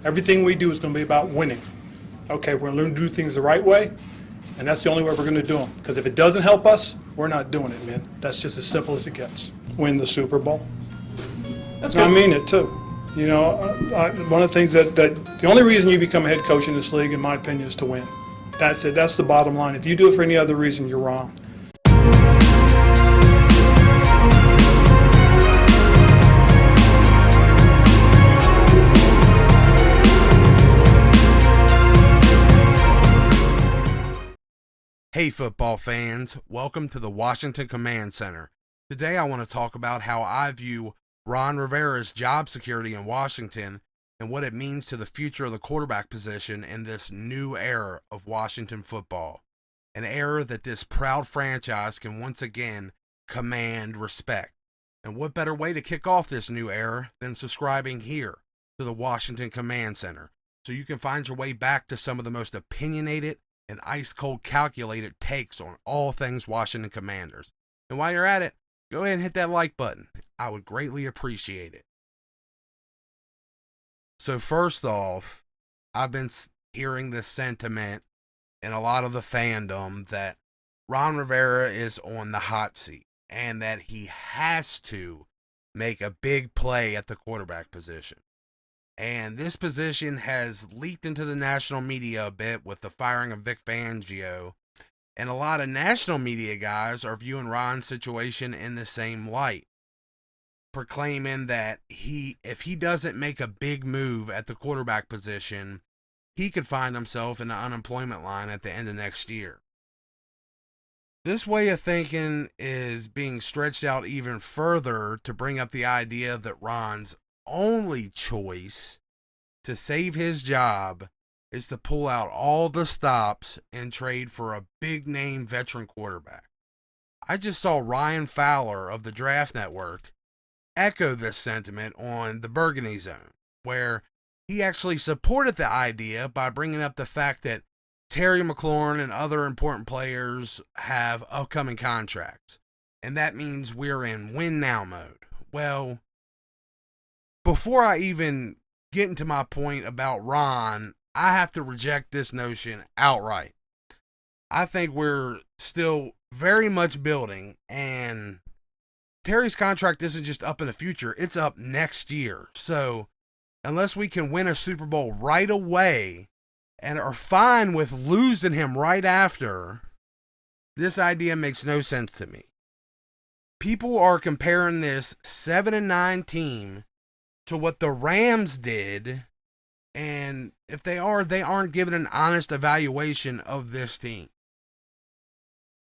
Everything we do is going to be about winning. Okay, we're going to learn to do things the right way, and that's the only way we're going to do them. Because if it doesn't help us, we're not doing it, man. That's just as simple as it gets. Win the Super Bowl. That's I good. mean it too. You know, one of the things that the only reason you become a head coach in this league, in my opinion, is to win. That's it. That's the bottom line. If you do it for any other reason, you're wrong. Hey football fans, welcome to the Washington Command Center. Today I want to talk about how I view Ron Rivera's job security in Washington and what it means to the future of the quarterback position in this new era of Washington football. An era that this proud franchise can once again command respect. And what better way to kick off this new era than subscribing here to the Washington Command Center so you can find your way back to some of the most opinionated and ice-cold calculated takes on all things Washington Commanders. And while you're at it, go ahead and hit that like button. I would greatly appreciate it. So first off, I've been hearing this sentiment in a lot of the fandom that Ron Rivera is on the hot seat and that he has to make a big play at the quarterback position. And this position has leaked into the national media a bit with the firing of Vic Fangio. And a lot of national media guys are viewing Ron's situation in the same light, proclaiming that if he doesn't make a big move at the quarterback position, he could find himself in the unemployment line at the end of next year. This way of thinking is being stretched out even further to bring up the idea that Ron's only choice to save his job is to pull out all the stops and trade for a big name veteran quarterback. I just saw Ryan Fowler of the Draft Network echo this sentiment on the Burgundy Zone, where he actually supported the idea by bringing up the fact that Terry McLaurin and other important players have upcoming contracts, and that means we're in win now mode. Well, before I even get into my point about Ron, I have to reject this notion outright. I think we're still very much building, and Terry's contract isn't just up in the future, it's up next year. So, unless we can win a Super Bowl right away and are fine with losing him right after, this idea makes no sense to me. People are comparing this 7-9 team to what the Rams did, and if they are, they aren't giving an honest evaluation of this team.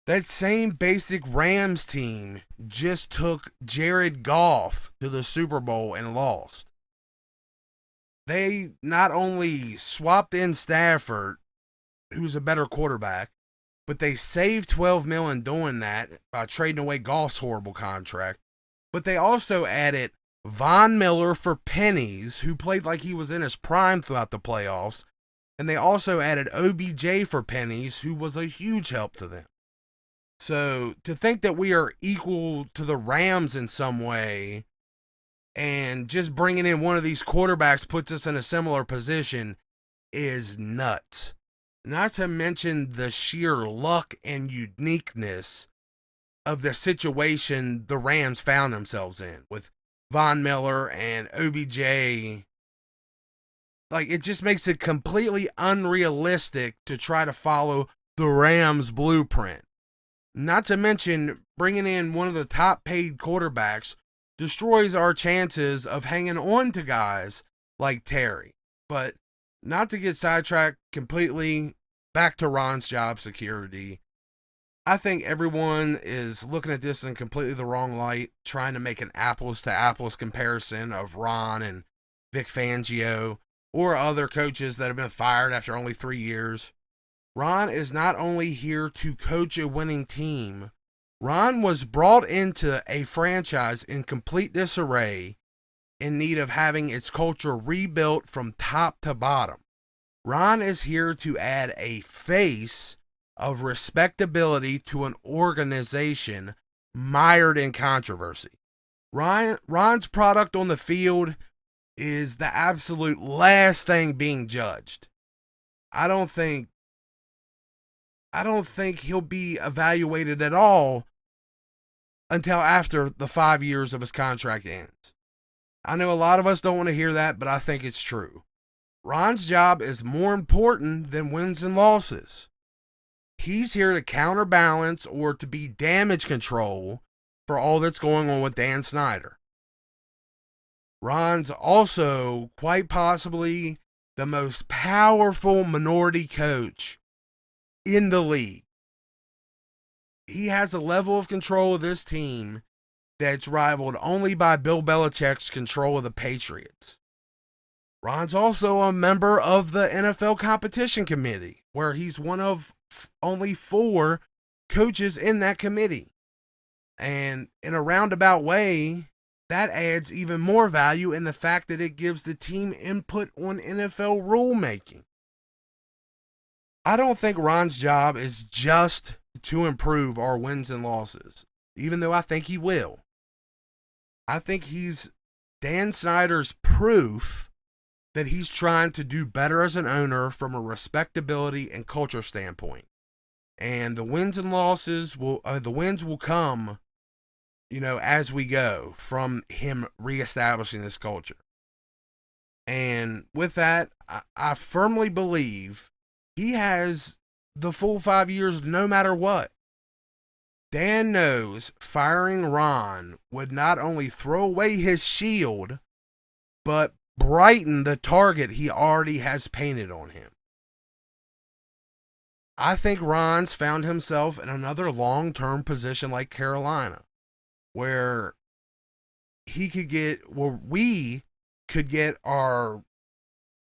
That same basic Rams team just took Jared Goff to the Super Bowl and lost. They not only swapped in Stafford, who's a better quarterback, but they saved $12 million doing that by trading away Goff's horrible contract. But they also added Von Miller for pennies, who played like he was in his prime throughout the playoffs. And they also added OBJ for pennies, who was a huge help to them. So to think that we are equal to the Rams in some way and just bringing in one of these quarterbacks puts us in a similar position is nuts. Not to mention the sheer luck and uniqueness of the situation the Rams found themselves in with Von Miller and OBJ. Like, it just makes it completely unrealistic to try to follow the Rams blueprint. Not to mention, bringing in one of the top paid quarterbacks destroys our chances of hanging on to guys like Terry. But not to get sidetracked completely, back to Ron's job security. I think everyone is looking at this in completely the wrong light, trying to make an apples to apples comparison of Ron and Vic Fangio or other coaches that have been fired after only 3 years. Ron is not only here to coach a winning team, Ron was brought into a franchise in complete disarray, in need of having its culture rebuilt from top to bottom. Ron is here to add a face of respectability to an organization mired in controversy. Ron's product on the field is the absolute last thing being judged. I don't think he'll be evaluated at all until after the 5 years of his contract ends. I know a lot of us don't want to hear that, but I think it's true. Ron's job is more important than wins and losses. He's here to counterbalance or to be damage control for all that's going on with Dan Snyder. Ron's also quite possibly the most powerful minority coach in the league. He has a level of control of this team that's rivaled only by Bill Belichick's control of the Patriots. Ron's also a member of the NFL competition committee, where he's one of only 4 coaches in that committee. And in a roundabout way, that adds even more value in the fact that it gives the team input on NFL rulemaking. I don't think Ron's job is just to improve our wins and losses, even though I think he will. I think he's Dan Snyder's proof that he's trying to do better as an owner from a respectability and culture standpoint. And the wins and losses the wins will come, as we go from him reestablishing this culture. And with that, I firmly believe he has the full 5 years no matter what. Dan knows firing Ron would not only throw away his shield, but brighten the target he already has painted on him. I think Ron's found himself in another long-term position like Carolina, where we could get our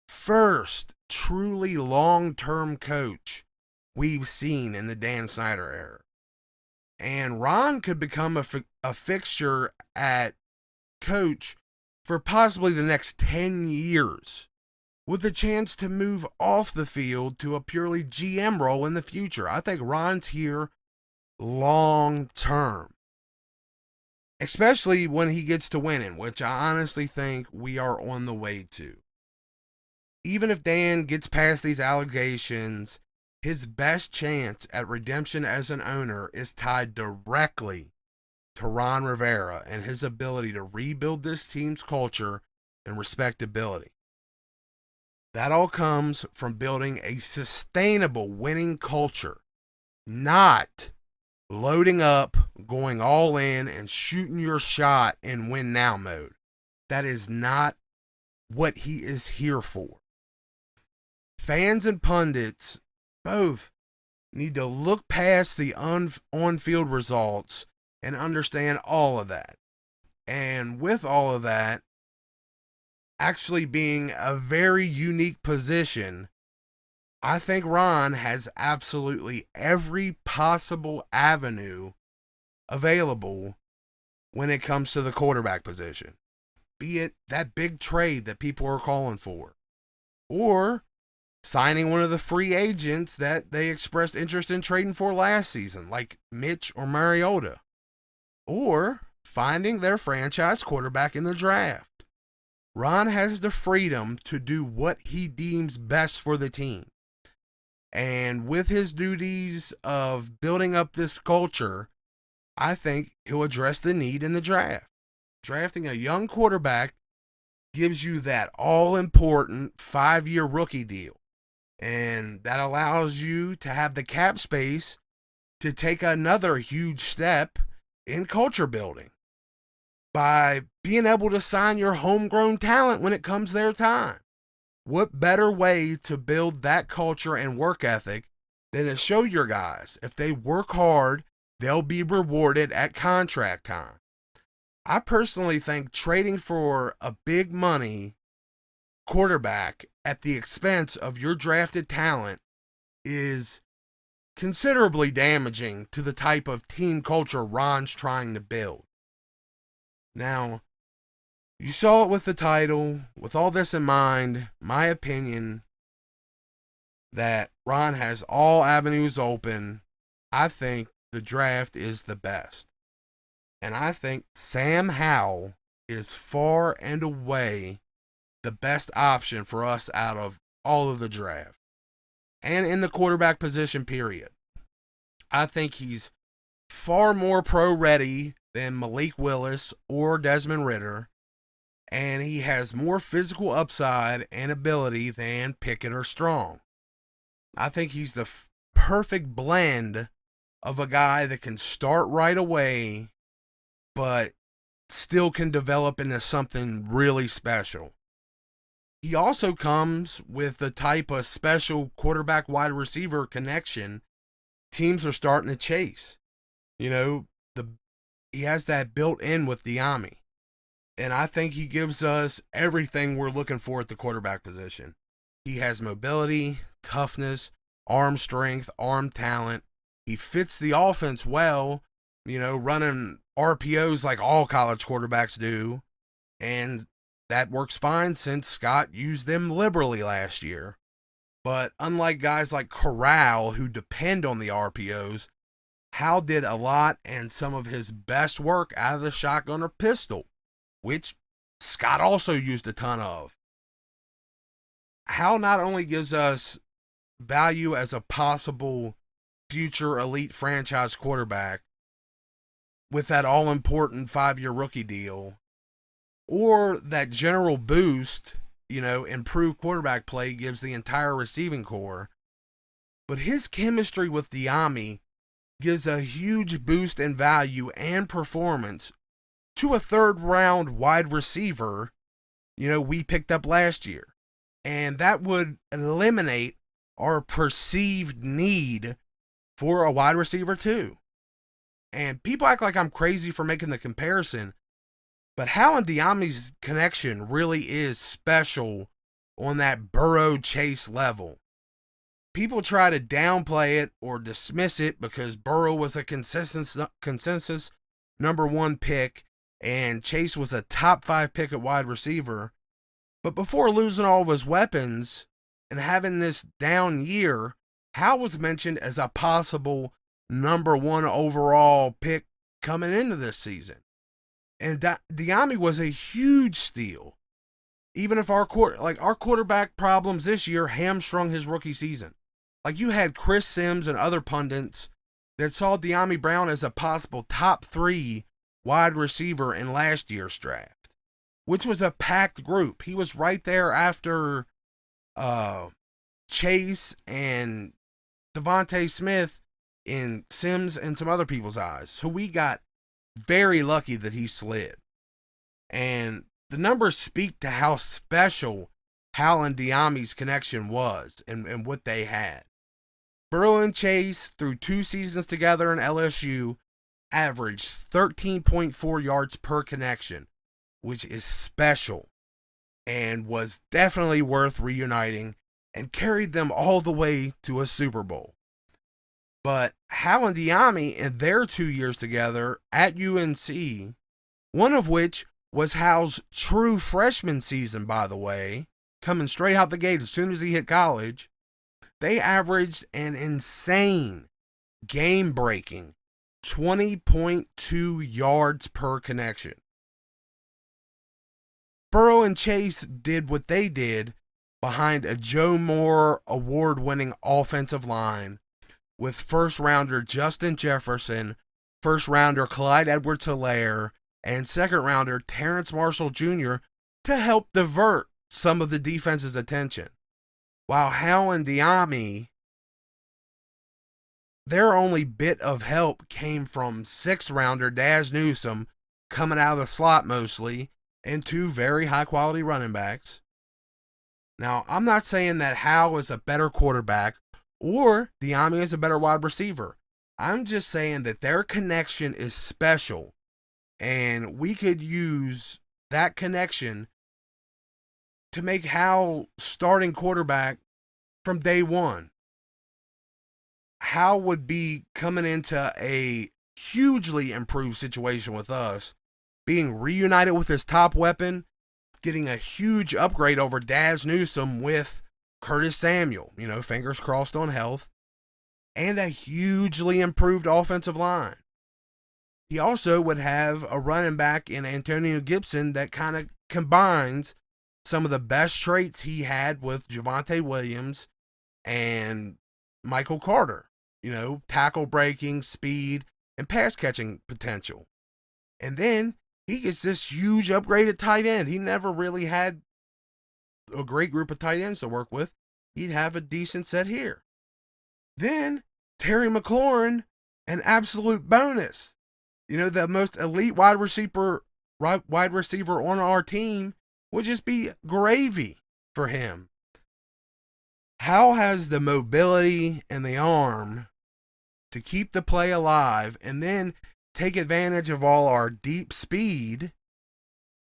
first truly long-term coach we've seen in the Dan Snyder era. And Ron could become a fixture at coach for possibly the next 10 years, with a chance to move off the field to a purely GM role in the future. I think Ron's here long term, especially when he gets to winning, which I honestly think we are on the way to. Even if Dan gets past these allegations, his best chance at redemption as an owner is tied directly to Ron Rivera and his ability to rebuild this team's culture and respectability. That all comes from building a sustainable winning culture, not loading up, going all in, and shooting your shot in win now mode. That is not what he is here for. Fans and pundits both need to look past the on-field results and understand all of that. And with all of that actually being a very unique position, I think Ron has absolutely every possible avenue available when it comes to the quarterback position. Be it that big trade that people are calling for, or signing one of the free agents that they expressed interest in trading for last season, like Mitch or Mariota, or finding their franchise quarterback in the draft. Ron has the freedom to do what he deems best for the team. And with his duties of building up this culture, I think he'll address the need in the draft. Drafting a young quarterback gives you that all-important 5-year rookie deal. And that allows you to have the cap space to take another huge step in culture building by being able to sign your homegrown talent when it comes their time. What better way to build that culture and work ethic than to show your guys if they work hard, they'll be rewarded at contract time. I personally think trading for a big money quarterback at the expense of your drafted talent is considerably damaging to the type of team culture Ron's trying to build. Now, you saw it with the title. With all this in mind, my opinion that Ron has all avenues open. I think the draft is the best. And I think Sam Howell is far and away the best option for us out of all of the draft. And in the quarterback position, period. I think he's far more pro ready than Malik Willis or Desmond Ridder, and he has more physical upside and ability than Pickett or Strong. I think he's the perfect blend of a guy that can start right away, but still can develop into something really special. He also comes with the type of special quarterback wide receiver connection teams are starting to chase. You know, he has that built in with Diami. And I think he gives us everything we're looking for at the quarterback position. He has mobility, toughness, arm strength, arm talent. He fits the offense well, you know, running RPOs like all college quarterbacks do. And that works fine since Scott used them liberally last year. But unlike guys like Corral who depend on the RPOs, Howell did a lot and some of his best work out of the shotgun or pistol, which Scott also used a ton of. Howell not only gives us value as a possible future elite franchise quarterback with that all-important 5-year rookie deal, or that general boost, you know, improved quarterback play gives the entire receiving core, but his chemistry with Diami gives a huge boost in value and performance to a third-round wide receiver, you know, we picked up last year. And that would eliminate our perceived need for a wide receiver too. And people act like I'm crazy for making the comparison, but Howell and Diami's connection really is special on that Burrow Chase level. People try to downplay it or dismiss it because Burrow was a consensus number 1 pick and Chase was a top 5 pick at wide receiver. But before losing all of his weapons and having this down year, Howell was mentioned as a possible number 1 overall pick coming into this season. And Diami was a huge steal. Even if our quarterback problems this year hamstrung his rookie season. Like, you had Chris Sims and other pundits that saw Diami Brown as a possible top 3 wide receiver in last year's draft, which was a packed group. He was right there after Chase and Devontae Smith in Sims and some other people's eyes. So we got very lucky that he slid. And the numbers speak to how special Howell and Diami's connection was and what they had. Burrow and Chase, through 2 seasons together in LSU, averaged 13.4 yards per connection, which is special and was definitely worth reuniting and carried them all the way to a Super Bowl. But Howell and Diami, in their 2 years together at UNC, one of which was Howell's true freshman season, by the way, coming straight out the gate as soon as he hit college, they averaged an insane, game-breaking 20.2 yards per connection. Burrow and Chase did what they did behind a Joe Moore award-winning offensive line with first-rounder Justin Jefferson, first-rounder Clyde Edwards-Helaire, and second-rounder Terrence Marshall Jr. to help divert some of the defense's attention. While Howell and Diami, their only bit of help came from 6th-rounder Daz Newsome, coming out of the slot mostly, and 2 very high-quality running backs. Now, I'm not saying that Howell is a better quarterback or Diami is a better wide receiver. I'm just saying that their connection is special, and we could use that connection to make Howell starting quarterback from day one. Howell would be coming into a hugely improved situation with us, being reunited with his top weapon, getting a huge upgrade over Daz Newsome with Curtis Samuel, fingers crossed on health, and a hugely improved offensive line. He also would have a running back in Antonio Gibson that kind of combines some of the best traits he had with Javonte Williams and Michael Carter. Tackle breaking, speed, and pass catching potential. And then he gets this huge upgraded tight end. He never really had a great group of tight ends to work with. He'd have a decent set here. Then Terry McLaurin, an absolute bonus. The most elite wide receiver on our team would just be gravy for him. Howell has the mobility and the arm to keep the play alive and then take advantage of all our deep speed.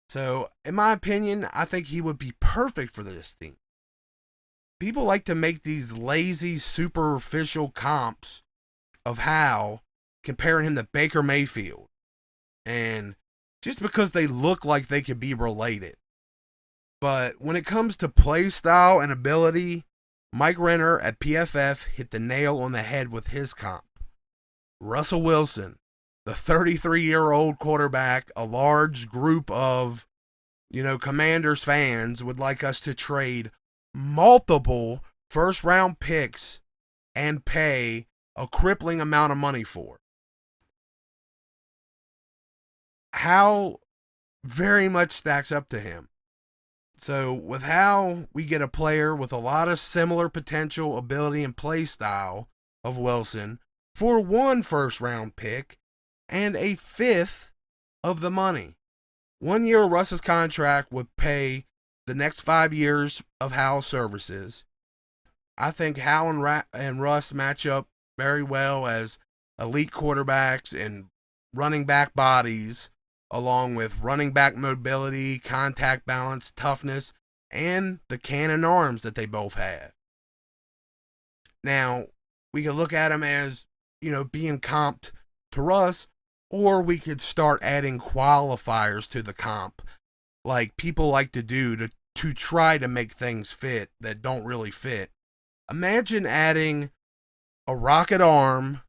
So, in my opinion, I think he would be perfect for this team. People like to make these lazy, superficial comps of Howell, comparing him to Baker Mayfield. And just because they look like they could be related. But when it comes to play style and ability, Mike Renner at PFF hit the nail on the head with his comp. Russell Wilson, the 33-year-old quarterback, a large group of, Commanders fans would like us to trade multiple first-round picks and pay a crippling amount of money for. How very much stacks up to him. So with how we get a player with a lot of similar potential, ability, and play style of Wilson for one first-round pick and a fifth of the money. 1 year of Russ's contract would pay the next 5 years of Howell's services. I think Howell and Russ match up very well as elite quarterbacks and running back bodies, along with running back mobility, contact balance, toughness, and the cannon arms that they both have. Now, we could look at them as, being comped to Russ, or we could start adding qualifiers to the comp, like people like to do to try to make things fit that don't really fit. Imagine adding a rocket arm,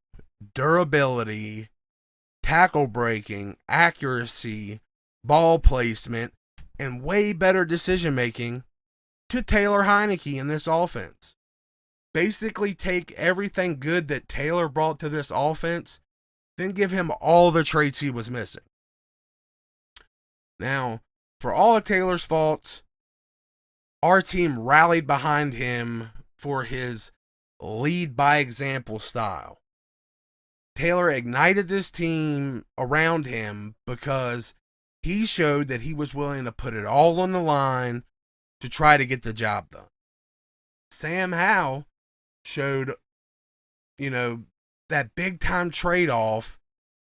durability, tackle breaking, accuracy, ball placement, and way better decision making to Taylor Heineke in this offense. Basically take everything good that Taylor brought to this offense, then give him all the traits he was missing. Now, for all of Taylor's faults, our team rallied behind him for his lead by example style. Taylor ignited this team around him because he showed that he was willing to put it all on the line to try to get the job done. Sam Howell showed, that big time trade-off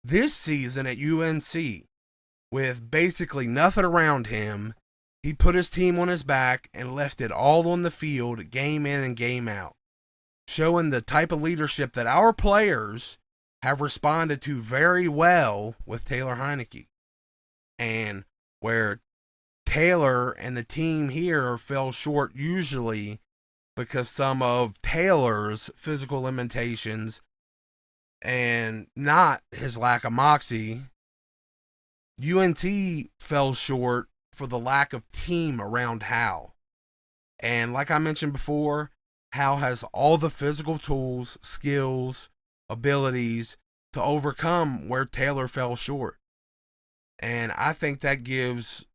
this season at UNC with basically nothing around him. He put his team on his back and left it all on the field, game in and game out, showing the type of leadership that our players have responded to very well with Taylor Heineke. And where Taylor and the team here fell short usually because some of Taylor's physical limitations and not his lack of moxie, UNT fell short for the lack of team around Howell. And like I mentioned before, Howell has all the physical tools, skills, abilities to overcome where Taylor fell short. And I think that gives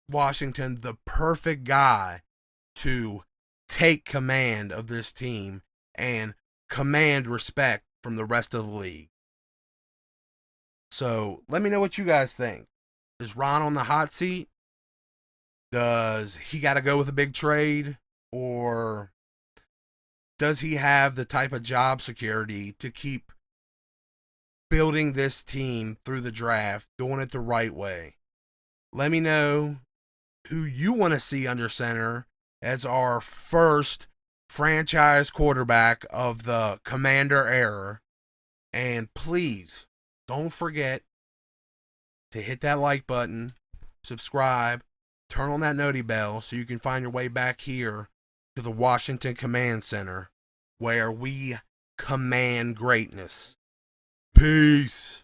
Washington the perfect guy to take command of this team and command respect from the rest of the league. So let me know what you guys think. Is Ron on the hot seat? Does he got to go with a big trade? Or does he have the type of job security to keep building this team through the draft, doing it the right way? Let me know who you want to see under center as our first franchise quarterback of the Commander era. And please don't forget to hit that like button, subscribe, turn on that noti bell so you can find your way back here to the Washington Command Center where we command greatness. Peace.